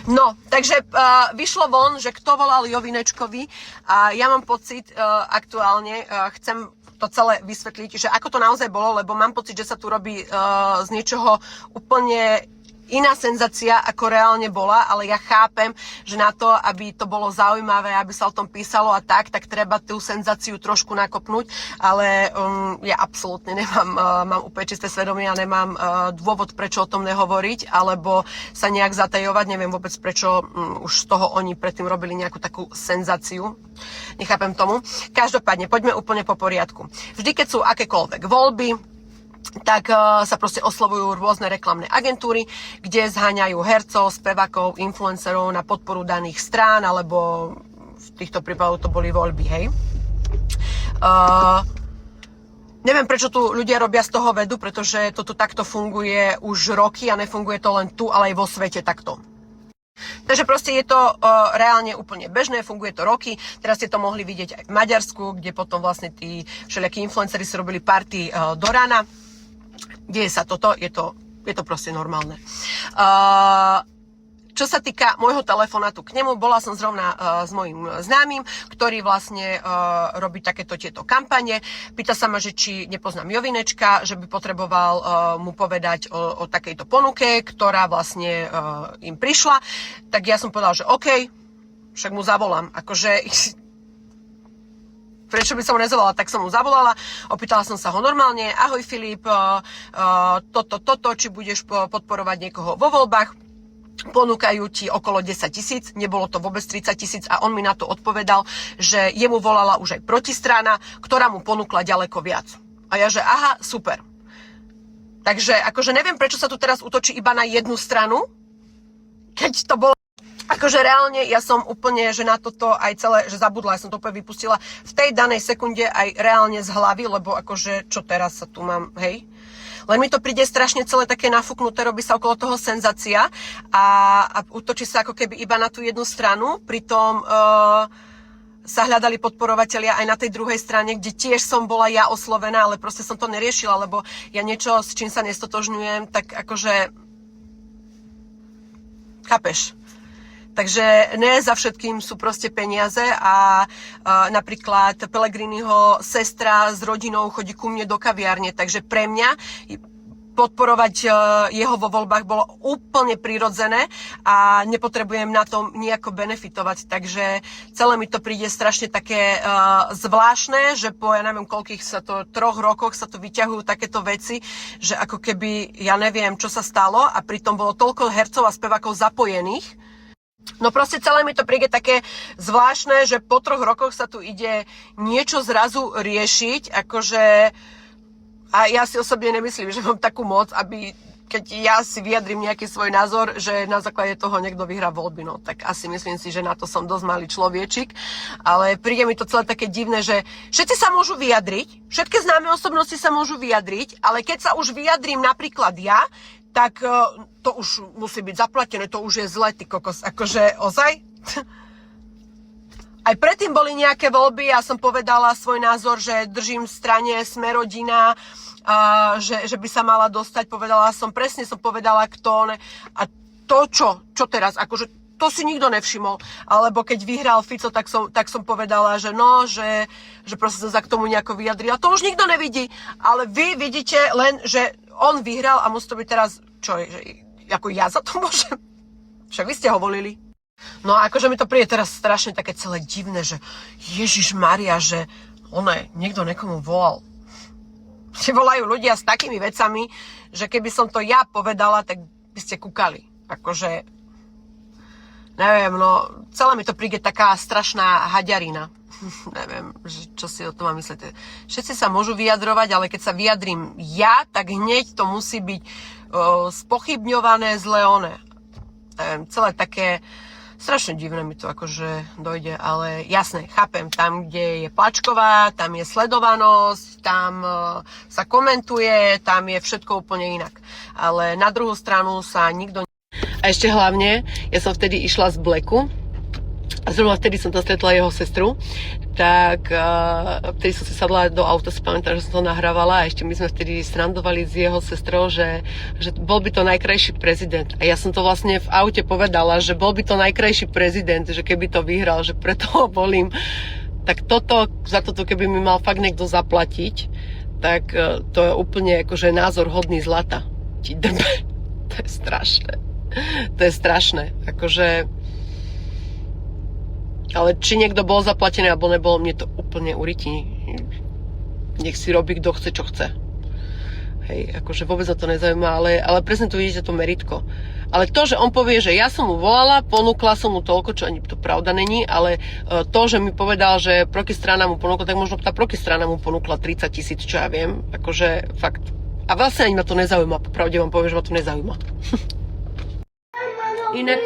No, takže vyšlo von, že kto volal Jovinečkovi a ja mám pocit aktuálne, chcem to celé vysvetliť, že ako to naozaj bolo, lebo mám pocit, že sa tu robí z niečoho úplne iná senzácia, ako reálne bola, ale ja chápem, že na to, aby to bolo zaujímavé, aby sa o tom písalo a tak treba tú senzáciu trošku nakopnúť, ale ja absolútne mám úplne čisté svedomie a nemám dôvod, prečo o tom nehovoriť, alebo sa nejak zatajovať, neviem vôbec, prečo už z toho oni predtým robili nejakú takú senzáciu. Nechápem tomu. Každopádne, poďme úplne po poriadku. Vždy, keď sú akékoľvek voľby, tak sa proste oslovujú rôzne reklamné agentúry, kde zháňajú hercov, spevákov, influencerov na podporu daných strán, alebo v týchto prípadoch to boli voľby, hej. Neviem, prečo tu ľudia robia z toho vedu, pretože toto takto funguje už roky a nefunguje to len tu, ale aj vo svete takto. Takže proste je to reálne úplne bežné, funguje to roky. Teraz ste to mohli vidieť aj v Maďarsku, kde potom vlastne tí všelijakí influenceri si robili party do rána. Deje sa toto, je to proste normálne. Čo sa týka môjho telefonátu k nemu, bola som zrovna s mojím známym, ktorý vlastne robí tieto kampane. Pýta sa ma, že či nepoznám Jovinečka, že by potreboval mu povedať o takejto ponuke, ktorá vlastne im prišla. Tak ja som povedala, že OK, však mu zavolám. Akože prečo by som ho nezavolala, tak som mu zavolala, opýtala som sa ho normálne, ahoj Filip, toto, či budeš podporovať niekoho vo voľbách, ponúkajú ti okolo 10 000, nebolo to vôbec 30 000 a on mi na to odpovedal, že jemu volala už aj protistrana, ktorá mu ponúkla ďaleko viac. A ja, že aha, super. Takže akože neviem, prečo sa tu teraz útočí iba na jednu stranu, keď to bolo. Akože reálne ja som úplne, že na toto aj celé, že zabudla, ja som to úplne vypustila v tej danej sekunde aj reálne z hlavy, lebo akože čo teraz sa tu mám, hej. Len mi to príde strašne celé také nafúknuté, robí sa okolo toho senzácia a útočí sa ako keby iba na tú jednu stranu, pritom sa hľadali podporovatelia aj na tej druhej strane, kde tiež som bola ja oslovená, ale proste som to neriešila, lebo ja niečo, s čím sa nestotožňujem, tak akože chápeš. Takže ne za všetkým sú proste peniaze a napríklad Pellegriniho sestra s rodinou chodí ku mne do kaviárne, takže pre mňa podporovať jeho vo voľbách bolo úplne prirodzené a nepotrebujem na tom nejako benefitovať, takže celé mi to príde strašne také zvláštne, že po ja neviem koľkých 3 rokoch sa to vyťahujú takéto veci, že ako keby ja neviem čo sa stalo a pritom bolo toľko hercov a spevákov zapojených. No proste celé mi to príde také zvláštne, že po 3 rokoch sa tu ide niečo zrazu riešiť, akože a ja si osobne nemyslím, že mám takú moc, aby keď ja si vyjadrím nejaký svoj názor, že na základe toho niekto vyhrá voľby, no tak asi myslím si, že na to som dosť malý človečik, ale príde mi to celé také divné, že všetci sa môžu vyjadriť, všetky známe osobnosti sa môžu vyjadriť, ale keď sa už vyjadrím napríklad ja, tak to už musí byť zaplatené, to už je zle, ty kokos, akože ozaj? Aj predtým boli nejaké voľby, ja som povedala svoj názor, že držím v strane Smer-rodina, že by sa mala dostať, presne som povedala, kto ne. A to čo teraz, akože to si nikto nevšimol, alebo keď vyhral Fico, tak som povedala, že no, že proste sa k tomu nejako vyjadrila. To už nikto nevidí, ale vy vidíte len, že on vyhral a musí to byť teraz, čo je, že ako ja za to môžem? Však vy ste ho volili. No a akože mi to príde teraz strašne také celé divné, že Ježišmaria, že niekto niekomu volal. Si volajú ľudia s takými vecami, že keby som to ja povedala, tak by ste kúkali. Akože, neviem, no, celé mi to príde taká strašná haďarina. Neviem, čo si o tom mám myslíte. Všetci sa môžu vyjadrovať, ale keď sa vyjadrím ja, tak hneď to musí byť spochybňované, zleoné. Neviem, celé také strašne divné mi to akože dojde, ale jasné, chápem, tam, kde je plačková, tam je sledovanosť, tam sa komentuje, tam je všetko úplne inak. Ale na druhú stranu sa nikto... A ešte hlavne, ja som vtedy išla z Blacku a zrovna vtedy som tam stretla jeho sestru, tak vtedy som si sadla do auta, si pamätám, že som to nahrávala a ešte my sme vtedy srandovali s jeho sestrou, že bol by to najkrajší prezident. A ja som to vlastne v aute povedala, že bol by to najkrajší prezident, že keby to vyhral, že preto ho volím. Tak za toto, keby mi mal fakt niekto zaplatiť, tak to je úplne akože názor hodný zlata. Ti drbe. To je strašné. To je strašné. Akože... Ale či niekto bol zaplatený alebo nebol, mne to úplne urytí. Nech si robí, kto chce, čo chce. Hej, akože vôbec ma to nezaujíma, ale presne tu vidíte to meritko. Ale to, že on povie, že ja som mu volala, ponúkla som mu toľko, čo ani to pravda není, ale to, že mi povedal, že protistrana mu ponúkla, tak možno tá protistrana mu ponúkla 30 000, čo ja viem. Akože fakt. A vlastne ani ma to nezaujíma, popravde vám poviem, že ma to nezaujíma. Inak